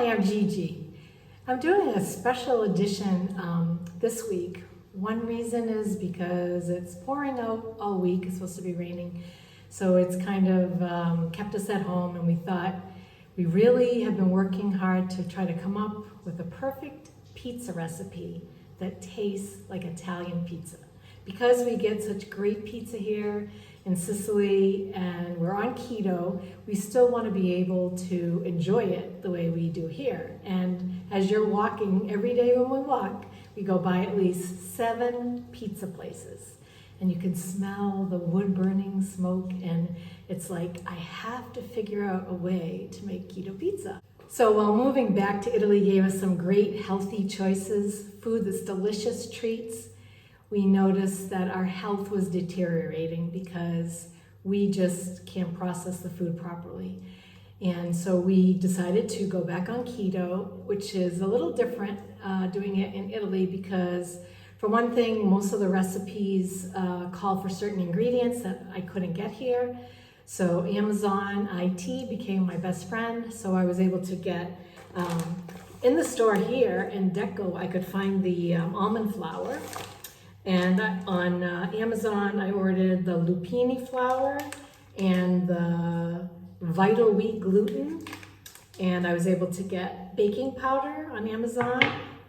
I'm Gigi. I'm doing a special edition this week. One reason is because it's pouring out all week. It's supposed to be raining. So it's kind of kept us at home, and we thought we really have been working hard to try to come up with a perfect pizza recipe that tastes like Italian pizza. Because we get such great pizza here in Sicily and we're on keto, we still want to be able to enjoy it the way we do here. And as you're walking every day when we walk, we go by at least 7 pizza places. And you can smell the wood burning smoke, and it's like, I have to figure out a way to make keto pizza. So while moving back to Italy gave us some great healthy choices, food that's delicious treats, we noticed that our health was deteriorating because we just can't process the food properly. And so we decided to go back on keto, which is a little different doing it in Italy because, for one thing, most of the recipes call for certain ingredients that I couldn't get here. So Amazon IT became my best friend, so I was able to get, in the store here in Deco, I could find the almond flour. And on Amazon, I ordered the lupin flour and the vital wheat gluten. And I was able to get baking powder on Amazon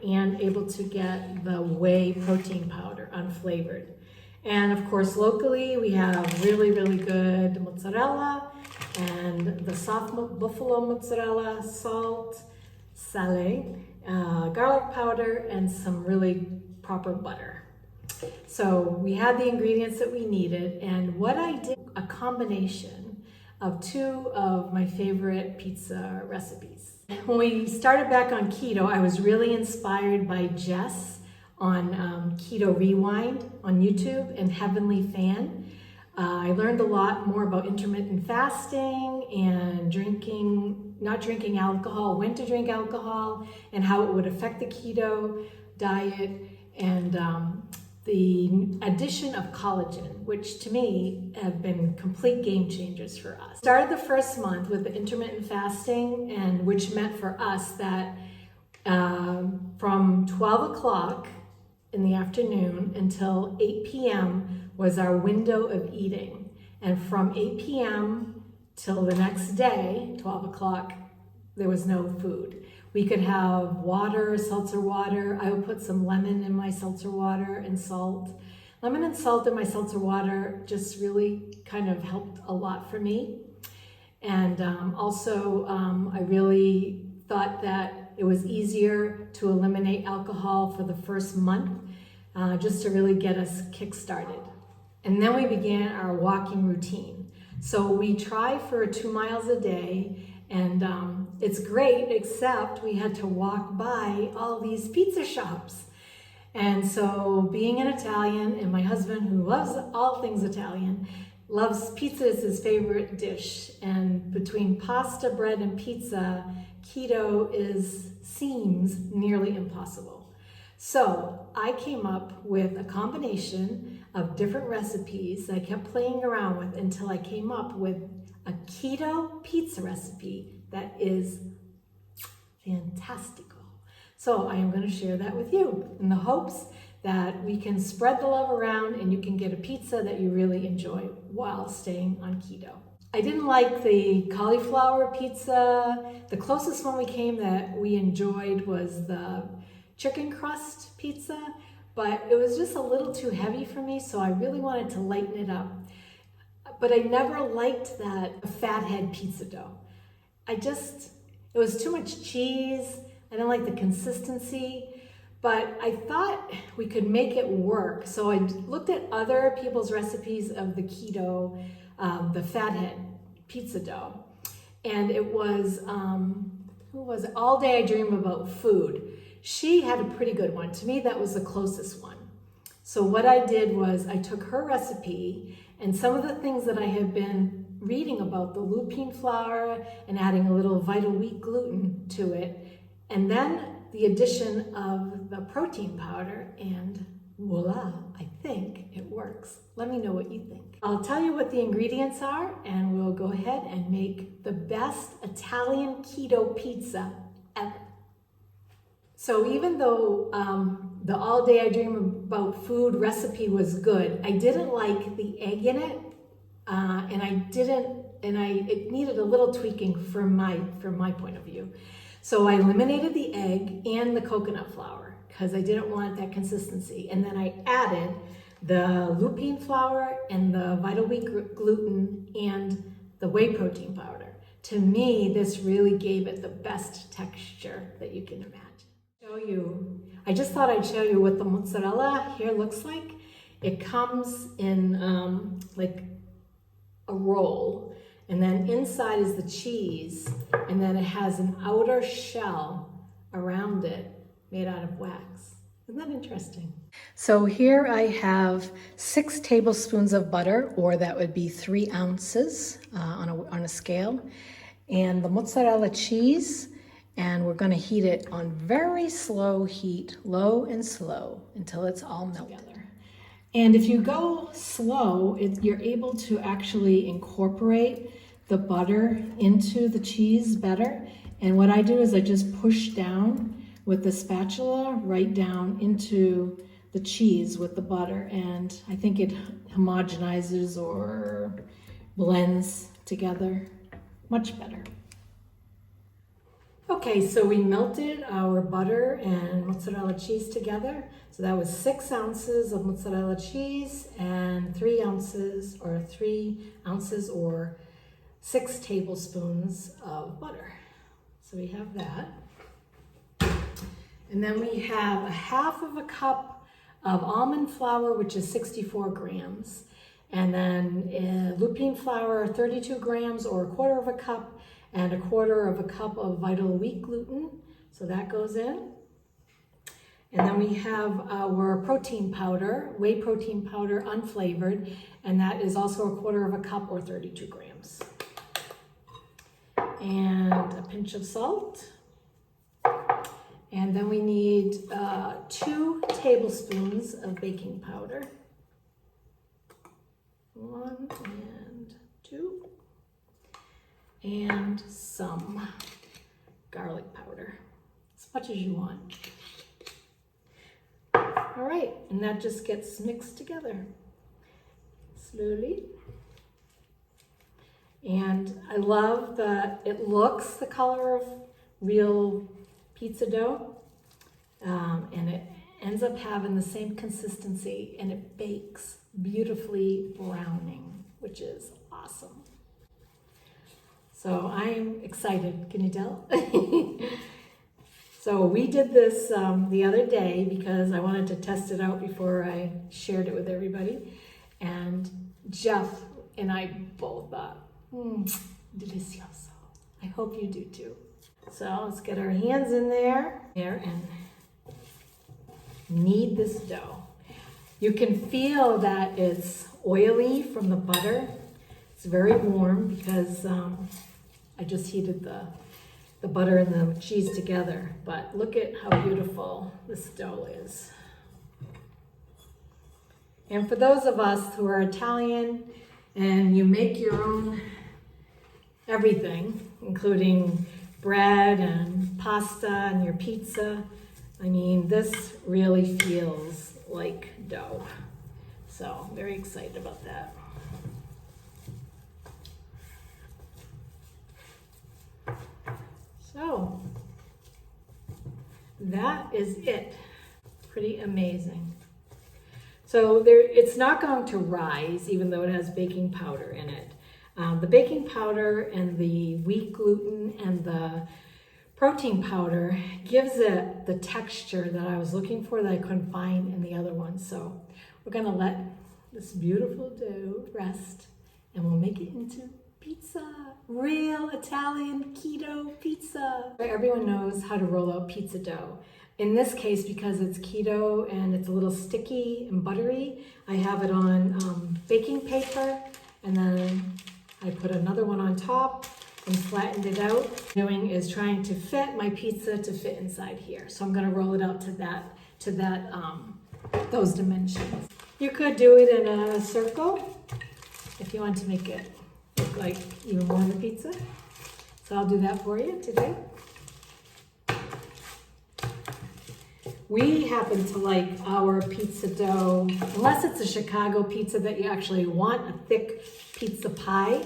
and able to get the whey protein powder unflavored. And of course, locally, we have really, really good mozzarella and the soft buffalo mozzarella, salt, sale, garlic powder, and some really proper butter. So we had the ingredients that we needed, and what I did, a combination of 2 of my favorite pizza recipes. When we started back on keto, I was really inspired by Jess on Keto Rewind on YouTube and Heavenly Fan. I learned a lot more about intermittent fasting and not drinking alcohol, when to drink alcohol, and how it would affect the keto diet, and the addition of collagen, which to me have been complete game changers for us. Started the first month with the intermittent fasting, and which meant for us that from 12 o'clock in the afternoon until 8 p.m. was our window of eating. And from 8 p.m. till the next day, 12 o'clock, there was no food. We could have water, seltzer water. I would put some lemon in my seltzer water and salt. Lemon and salt in my seltzer water just really kind of helped a lot for me. And also, I really thought that it was easier to eliminate alcohol for the first month, just to really get us kick-started. And then we began our walking routine. So we try for 2 miles a day, and it's great, except we had to walk by all these pizza shops. And so being an Italian, and my husband, who loves all things Italian, loves pizza is his favorite dish. And between pasta, bread, and pizza, keto seems nearly impossible. So I came up with a combination of different recipes that I kept playing around with until I came up with a keto pizza recipe that is fantastical. So I am going to share that with you in the hopes that we can spread the love around and you can get a pizza that you really enjoy while staying on keto. I didn't like the cauliflower pizza. The closest one we came that we enjoyed was the chicken crust pizza, but it was just a little too heavy for me, so I really wanted to lighten it up. But I never liked that fathead pizza dough. It was too much cheese. I didn't like the consistency, but I thought we could make it work. So I looked at other people's recipes of the keto, the fathead pizza dough. And it was, who was it? All Day I Dream About Food. She had a pretty good one. To me, that was the closest one. So what I did was I took her recipe and some of the things that I had been reading about, the lupin flour and adding a little vital wheat gluten to it, and then the addition of the protein powder, and voila, I think it works. Let me know what you think. I'll tell you what the ingredients are, and we'll go ahead and make the best Italian keto pizza ever. So even though the All Day I Dream About Food recipe was good, I didn't like the egg in it, it needed a little tweaking from my point of view. So I eliminated the egg and the coconut flour because I didn't want that consistency. And then I added the lupin flour and the vital wheat gluten and the whey protein powder. To me, this really gave it the best texture that you can imagine. I just thought I'd show you what the mozzarella here looks like. It comes in like a roll, and then inside is the cheese, and then it has an outer shell around it made out of wax. Isn't that interesting? So here I have 6 tablespoons of butter, or that would be 3 ounces on a scale, and the mozzarella cheese, and we're going to heat it on very slow heat, low and slow, until it's all melted. And if you go slow, you're able to actually incorporate the butter into the cheese better. And what I do is I just push down with the spatula right down into the cheese with the butter, and I think it homogenizes or blends together much better. Okay, so we melted our butter and mozzarella cheese together. So that was 6 ounces of mozzarella cheese and 3 ounces or 6 tablespoons of butter. So we have that. And then we have a 1/2 cup of almond flour, which is 64 grams. And then lupin flour, 32 grams or 1/4 cup, and 1/4 cup of vital wheat gluten. So that goes in. And then we have our protein powder, whey protein powder, unflavored, and that is also 1/4 cup or 32 grams. And a pinch of salt. And then we need 2 tablespoons of baking powder. 1 and 2. And some garlic powder, as much as you want. All right, and that just gets mixed together slowly. And I love that it looks the color of real pizza dough, and it ends up having the same consistency, and it bakes beautifully browning, which is awesome. So I'm excited, can you tell? So we did this the other day because I wanted to test it out before I shared it with everybody. And Jeff and I both thought, delicioso. I hope you do too. So let's get our hands in there and knead this dough. You can feel that it's oily from the butter. It's very warm because I just heated the butter and the cheese together, but look at how beautiful this dough is. And for those of us who are Italian and you make your own everything, including bread and pasta and your pizza, I mean, this really feels like dough. So I'm very excited about that. So that is it. Pretty amazing. So it's not going to rise, even though it has baking powder in it. The baking powder and the wheat gluten and the protein powder gives it the texture that I was looking for that I couldn't find in the other one. So we're gonna let this beautiful dough rest, and we'll make it into pizza, real Italian keto pizza. Everyone knows how to roll out pizza dough. In this case, because it's keto and it's a little sticky and buttery, I have it on baking paper, and then I put another one on top and flattened it out. What I'm doing is trying to fit my pizza to fit inside here. So I'm gonna roll it out to those dimensions. You could do it in a circle if you want to make it look like even more of a pizza. So I'll do that for you today. We happen to like our pizza dough, unless it's a Chicago pizza that you actually want a thick pizza pie.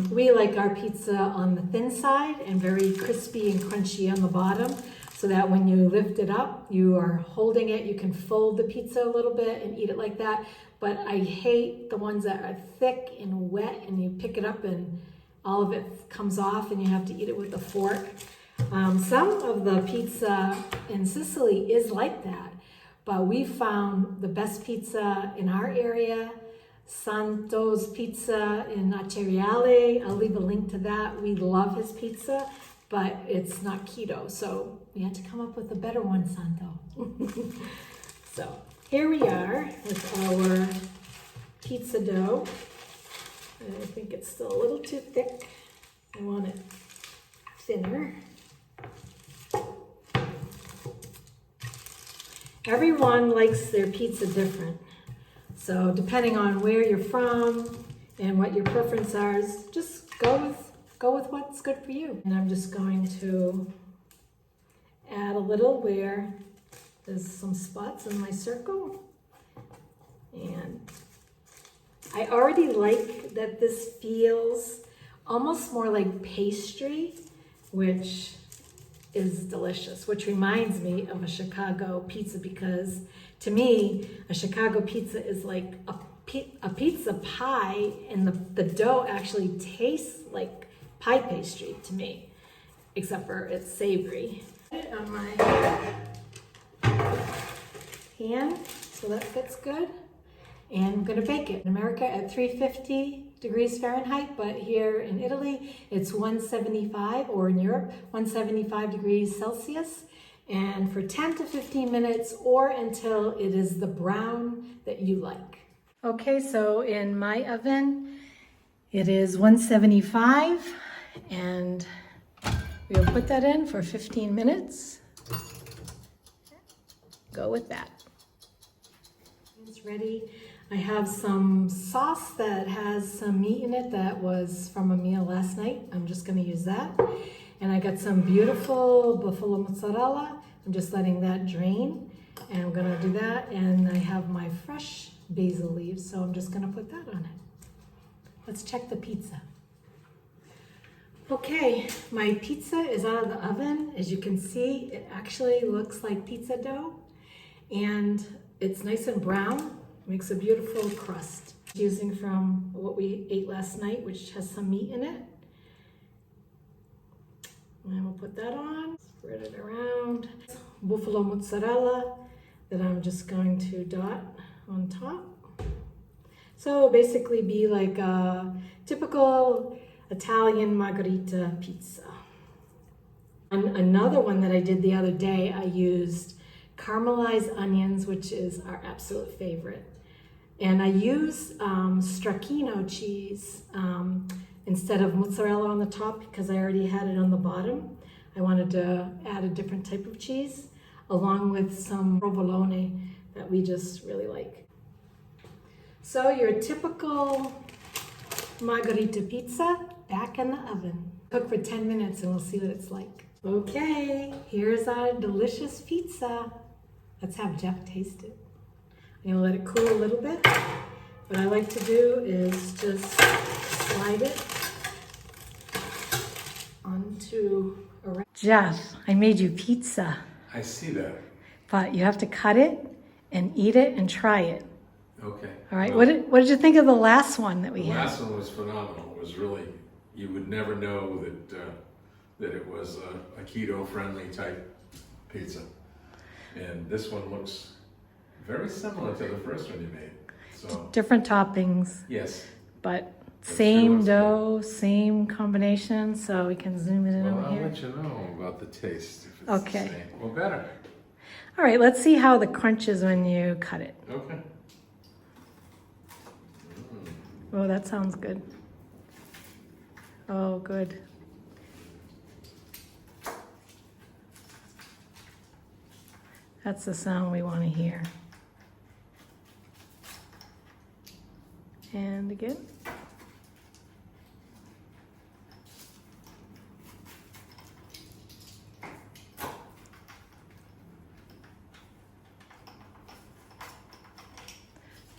We like our pizza on the thin side and very crispy and crunchy on the bottom, so that when you lift it up, you are holding it. You can fold the pizza a little bit and eat it like that. But I hate the ones that are thick and wet and you pick it up and all of it comes off and you have to eat it with a fork. Some of the pizza in Sicily is like that, but we found the best pizza in our area, Santo's Pizza in Aceriale. I'll leave a link to that. We love his pizza, but it's not keto, so we had to come up with a better one, Santo. So here we are with our pizza dough. I think it's still a little too thick. I want it thinner. Everyone likes their pizza different. So depending on where you're from and what your preference are, just go with what's good for you. And I'm just going to add a little where there's some spots in my circle. And I already like that this feels almost more like pastry, which is delicious, which reminds me of a Chicago pizza, because to me, a Chicago pizza is like a pizza pie, and the dough actually tastes like pie pastry to me, except for it's savory. Put it on my pan, so that fits good. And I'm gonna bake it in America at 350 degrees Fahrenheit, but here in Italy, it's 175, or in Europe, 175 degrees Celsius. And for 10 to 15 minutes, or until it is the brown that you like. Okay, so in my oven, it is 175, and we'll put that in for 15 minutes. Go with that. It's ready. I have some sauce that has some meat in it that was from a meal last night. I'm just gonna use that. And I got some beautiful buffalo mozzarella. I'm just letting that drain, and I'm gonna do that. And I have my fresh basil leaves, so I'm just gonna put that on it. Let's check the pizza. Okay, my pizza is out of the oven. As you can see, it actually looks like pizza dough, and it's nice and brown. Makes a beautiful crust. Using from what we ate last night, which has some meat in it. And we'll put that on, spread it around. Buffalo mozzarella that I'm just going to dot on top. So it'll basically be like a typical Italian margherita pizza. And another one that I did the other day, I used caramelized onions, which is our absolute favorite. And I use stracchino cheese instead of mozzarella on the top, because I already had it on the bottom. I wanted to add a different type of cheese, along with some provolone that we just really like. So your typical margherita pizza back in the oven. Cook for 10 minutes and we'll see what it's like. Okay, here's our delicious pizza. Let's have Jeff taste it. I'm gonna let it cool a little bit. What I like to do is just slide it onto a... Jeff, I made you pizza. I see that. But you have to cut it and eat it and try it. Okay. All right, Well, what did you think of the last one that we had? The last one was phenomenal. It was really, you would never know that it was a keto-friendly type pizza. And this one looks very similar to the first one you made. So different toppings. Yes. But same dough, same combination, so we can zoom it in over I'll here. let you know about the taste. If it's Okay. the same. Well, better. All right, let's see how the crunch is when you cut it. Okay. Oh, that sounds good. Oh, good. That's the sound we want to hear. And again.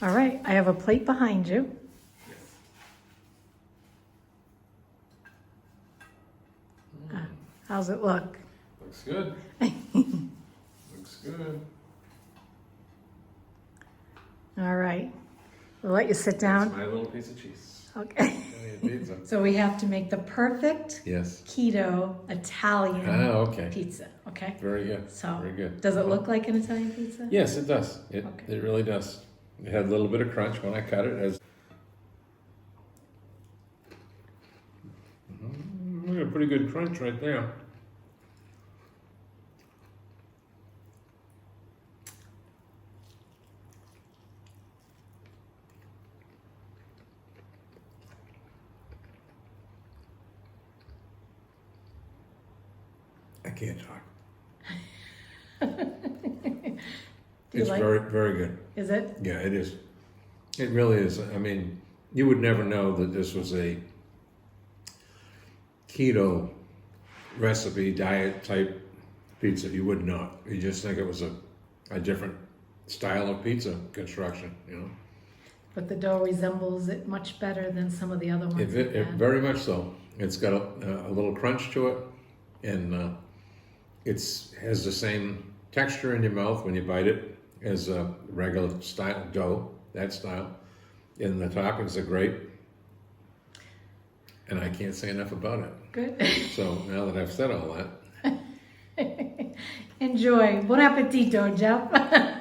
All right, I have a plate behind you. How's it look? Looks good. Looks good. All right, we'll let you sit That's down. my little piece of cheese. Okay. Italian pizza. So we have to make the perfect Yes. keto Italian Okay. pizza, okay? Very good. So, Very good. does it look like an Italian pizza? Yes, it does. It Okay. it really does. It had a little bit of crunch when I cut it. As we got a pretty good crunch right there. I can't talk. Do you It's like- very, very good. Is it? Yeah, it is. It really is. I mean, you would never know that this was a keto recipe, diet type pizza. You would not. You just think it was a different style of pizza construction, you know? But the dough resembles it much better than some of the other ones. we've had. Very much so. It's got a little crunch to it, and it's has the same texture in your mouth when you bite it as a regular style dough, that style. And the toppings are great. And I can't say enough about it. Good. So now that I've said all that, Enjoy. Buon appetito, Jeff.